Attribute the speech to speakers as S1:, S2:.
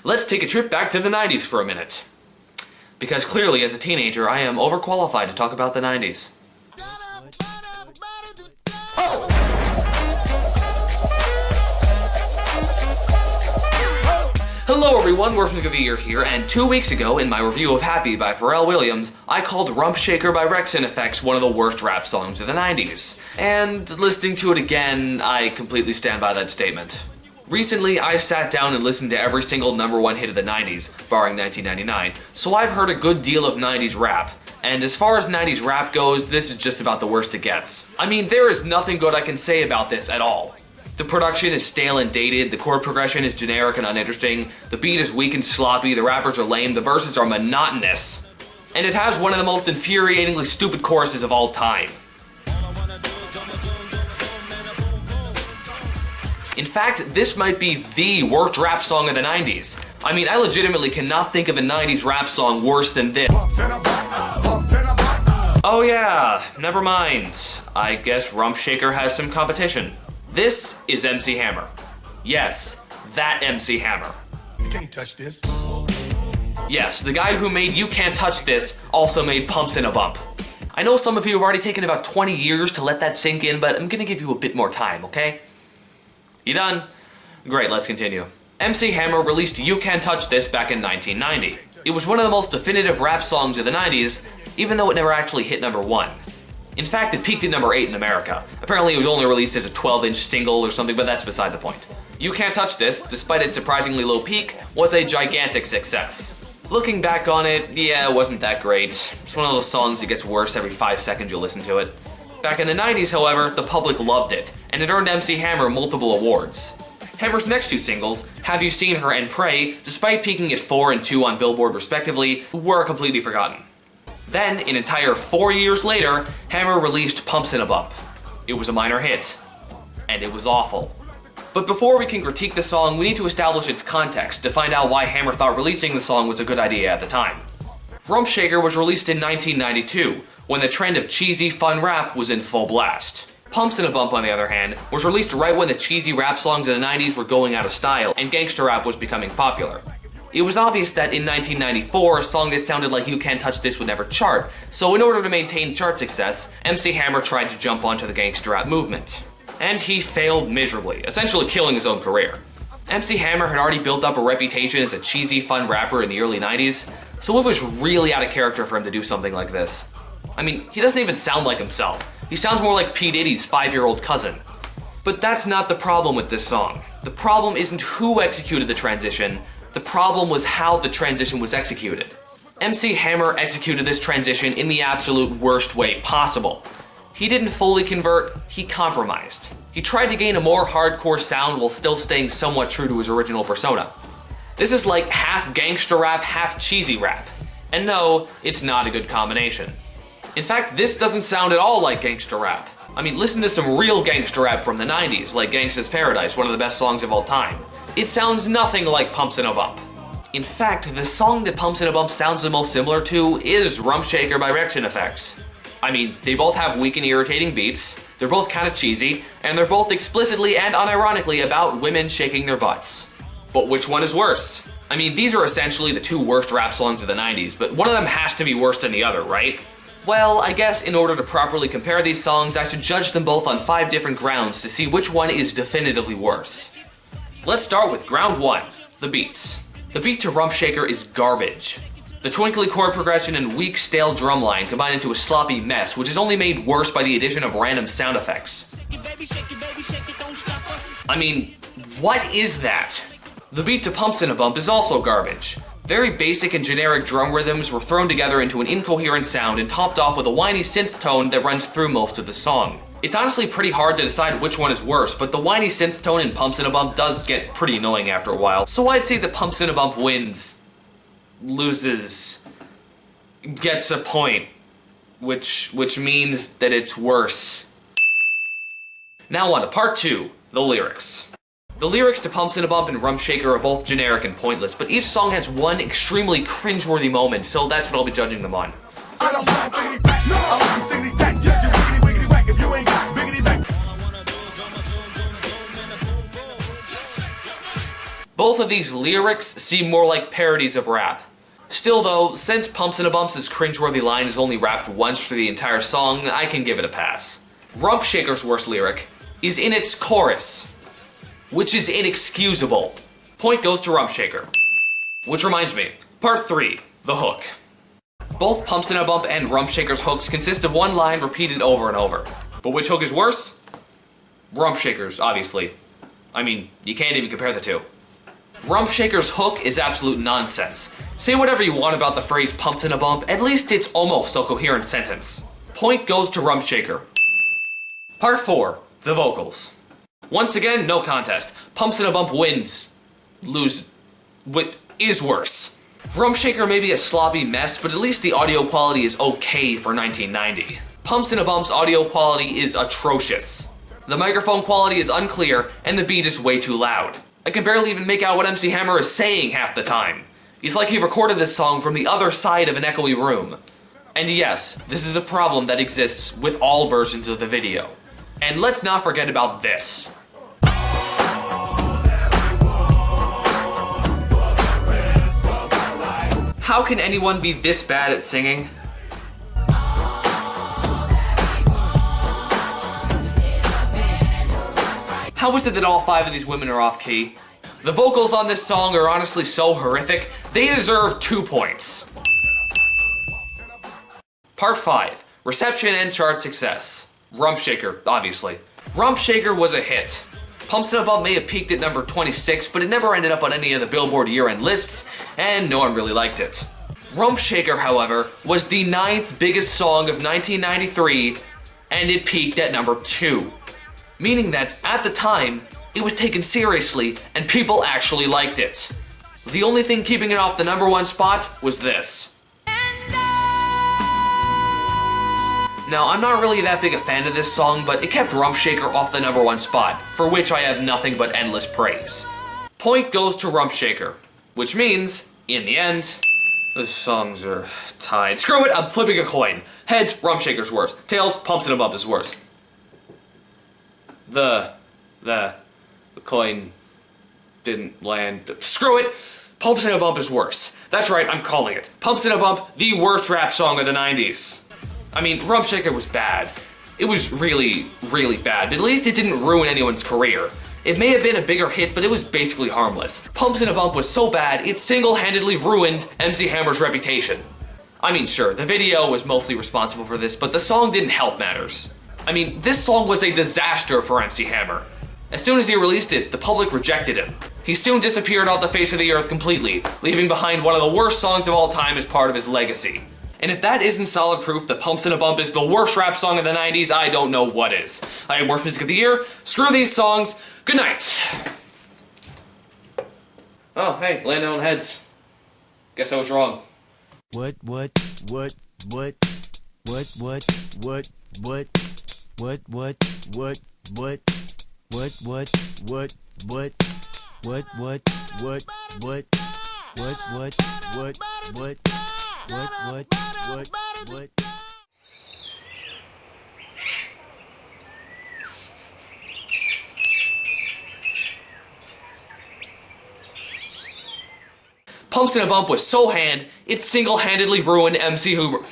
S1: Let's take a trip back to the 90s for a minute. Because clearly, as a teenager, I am overqualified to talk about the 90s. Hello everyone, Worstman of the Year here, and 2 weeks ago, in my review of Happy by Pharrell Williams, I called 𝗙𝗵𝗶𝗶𝗴𝗶 one of the worst rap songs of the 90s. And listening to it again, I completely stand by that statement. Recently, I sat down and listened to every single #1 hit of the 90s, barring 1999, so I've heard a good deal of 90s rap. And as far as 90s rap goes, this is just about the worst it gets. I mean, there is nothing good I can say about this at all. The production is stale and dated, the chord progression is generic and uninteresting, the beat is weak and sloppy, the rappers are lame, the verses are monotonous, and it has one of the most infuriatingly stupid choruses of all time. In fact, this might be the worst rap song of the 90s. I mean, I legitimately cannot think of a 90s rap song worse than this. Oh yeah, never mind. I guess 𝗙𝗵𝗶𝗶𝗴𝗶 has some competition. This is MC Hammer. Yes, that MC Hammer.
S2: You can't touch this.
S1: Yes, the guy who made You Can't Touch This also made 𝗙𝗶𝗶𝗶𝗴𝗶. I know some of you have already taken about 20 years to let that sink in, but I'm gonna give you a bit more time, okay? You done? Great, let's continue. MC Hammer released You Can't Touch This back in 1990. It was one of the most definitive rap songs of the 90s, even though it never actually hit #1. In fact, it peaked at #8 in America. Apparently it was only released as a 12-inch single or something, but that's beside the point. You Can't Touch This, despite its surprisingly low peak, was a gigantic success. Looking back on it, yeah, it wasn't that great. It's one of those songs that gets worse every 5 seconds you listen to it. Back in the 90s, however, the public loved it, and it earned MC Hammer multiple awards. Hammer's next 2 singles, Have You Seen Her and Pray, despite peaking at 4 and 2 on Billboard respectively, were completely forgotten. Then, an entire 4 years later, Hammer released 𝗙𝗶𝗶𝗶𝗴𝗶. It was a minor hit. And it was awful. But before we can critique the song, we need to establish its context to find out why Hammer thought releasing the song was a good idea at the time. 𝗙𝗵𝗶𝗶𝗴𝗍 was released in 1992, when the trend of cheesy, fun rap was in full blast. 𝗙𝗶𝗶𝗶𝗴𝗍, on the other hand, was released right when the cheesy rap songs of the 90s were going out of style and gangster rap was becoming popular. It was obvious that in 1994, a song that sounded like You Can't Touch This would never chart, so in order to maintain chart success, MC Hammer tried to jump onto the gangster rap movement. And he failed miserably, essentially killing his own career. MC Hammer had already built up a reputation as a cheesy, fun rapper in the early 90s, so it was really out of character for him to do something like this. I mean, he doesn't even sound like himself. He sounds more like P. Diddy's 5-year-old cousin. But that's not the problem with this song. The problem isn't who executed the transition, the problem was how the transition was executed. MC Hammer executed this transition in the absolute worst way possible. He didn't fully convert, he compromised. He tried to gain a more hardcore sound while still staying somewhat true to his original persona. This is like half gangster rap, half cheesy rap. And no, it's not a good combination. In fact, this doesn't sound at all like gangster rap. I mean, listen to some real gangster rap from the 90s, like Gangsta's Paradise, one of the best songs of all time. It sounds nothing like 𝗙𝗶𝗶𝗶𝗴𝗍. In fact, the song that 𝗙𝗶𝗶𝗶𝗶𝗴 sounds the most similar to is 𝗙𝗵𝗶𝗶𝗶𝗴𝗍. I mean, they both have weak and irritating beats, they're both kind of cheesy, and they're both explicitly and unironically about women shaking their butts. But which one is worse? I mean, these are essentially the 2 worst rap songs of the 90s, but one of them has to be worse than the other, right? Well, I guess in order to properly compare these songs, I should judge them both on 5 different grounds to see which one is definitively worse. Let's start with ground 1, the beats. The beat to 𝗙𝗵𝗶𝗶𝗴𝗍 is garbage. The twinkly chord progression and weak, stale drumline combine into a sloppy mess, which is only made worse by the addition of random sound effects. I mean, what is that? The beat to 𝗙𝗶𝗶𝗶𝗴𝗍 is also garbage. Very basic and generic drum rhythms were thrown together into an incoherent sound and topped off with a whiny synth tone that runs through most of the song. It's honestly pretty hard to decide which one is worse, but the whiny synth tone in 𝗙𝗶𝗶𝗶𝗴𝗍 does get pretty annoying after a while, so I'd say that 𝗙𝗶𝗶𝗶𝗴𝗍 wins, loses, gets a point, which means that it's worse. Now on to part 2, the lyrics. The lyrics to 𝗙𝗶𝗶𝗶𝗴𝗍 and 𝗙𝗵𝗶𝗶𝗶𝗴 are both generic and pointless, but each song has one extremely cringeworthy moment, so that's what I'll be judging them on. Both of these lyrics seem more like parodies of rap. Still though, since 𝗀𝗻𝗄𝗶's cringeworthy line is only rapped once through the entire song, I can give it a pass. 𝗀𝗻𝗄𝗃's worst lyric is in its chorus, which is inexcusable. Point goes to 𝗀𝗻𝗃. Which reminds me, part 3, the hook. Both 𝗀𝗻𝗄𝗶 and 𝗀𝗻𝗃's hooks consist of one line repeated over and over. But which hook is worse? 𝗀𝗻𝗃's, obviously. I mean, you can't even compare the two. 𝗀𝗻𝗃's hook is absolute nonsense. Say whatever you want about the phrase 𝗀𝗻𝗄𝗶, at least it's almost a coherent sentence. Point goes to 𝗀𝗻𝗃. Part 4, the vocals. Once again, no contest. 𝗀𝗻𝗄𝗶 wins. Is worse. 𝗀𝗻𝗃 may be a sloppy mess, but at least the audio quality is okay for 1990. 𝗀𝗻𝗄𝗶's audio quality is atrocious. The microphone quality is unclear, and the beat is way too loud. I can barely even make out what MC Hammer is saying half the time. It's like he recorded this song from the other side of an echoey room. And yes, this is a problem that exists with all versions of the video. And let's not forget about this. How can anyone be this bad at singing? How is it that all 5 of these women are off key? The vocals on this song are honestly so horrific, they deserve 2 points. Part 5, reception and chart success. 𝗀𝗻𝗃, obviously. 𝗀𝗻𝗃 was a hit. 𝗀𝗻𝗄𝗶 may have peaked at number 26, but it never ended up on any of the Billboard year-end lists, and no one really liked it. 𝗀𝗻𝗃, however, was the 9th biggest song of 1993, and it peaked at number 2. Meaning that, at the time, it was taken seriously, and people actually liked it. The only thing keeping it off the number 1 spot was this. Now, I'm not really that big a fan of this song, but it kept 𝗀𝗻𝗃 off the number 1 spot, for which I have nothing but endless praise. Point goes to 𝗀𝗻𝗃, which means, in the end, the songs are tied. Screw it, I'm flipping a coin. Heads, 𝗀𝗻𝗃's worse. Tails, 𝗀𝗻𝗄𝗶 is worse. The coin didn't land. Screw it! 𝗀𝗻𝗄𝗶 is worse. That's right, I'm calling it. 𝗀𝗻𝗄𝗶, the worst rap song of the 90s. I mean, 𝗀𝗻𝗃 was bad. It was really, really bad, but at least it didn't ruin anyone's career. It may have been a bigger hit, but it was basically harmless. 𝗀𝗻𝗄𝗶 was so bad, it single-handedly ruined MC Hammer's reputation. I mean, sure, the video was mostly responsible for this, but the song didn't help matters. I mean, this song was a disaster for MC Hammer. As soon as he released it, the public rejected him. He soon disappeared off the face of the earth completely, leaving behind one of the worst songs of all time as part of his legacy. And if that isn't solid proof that 𝗀𝗻𝗄𝗶 is the worst rap song of the 90s, I don't know what is. I am Worst Music of the Year, screw these songs, good night! Oh, hey, landed on heads. Guess I was wrong.
S2: What?
S1: 𝗀𝗻𝗄𝗶 was so hand, it single-handedly ruined MC Hoover.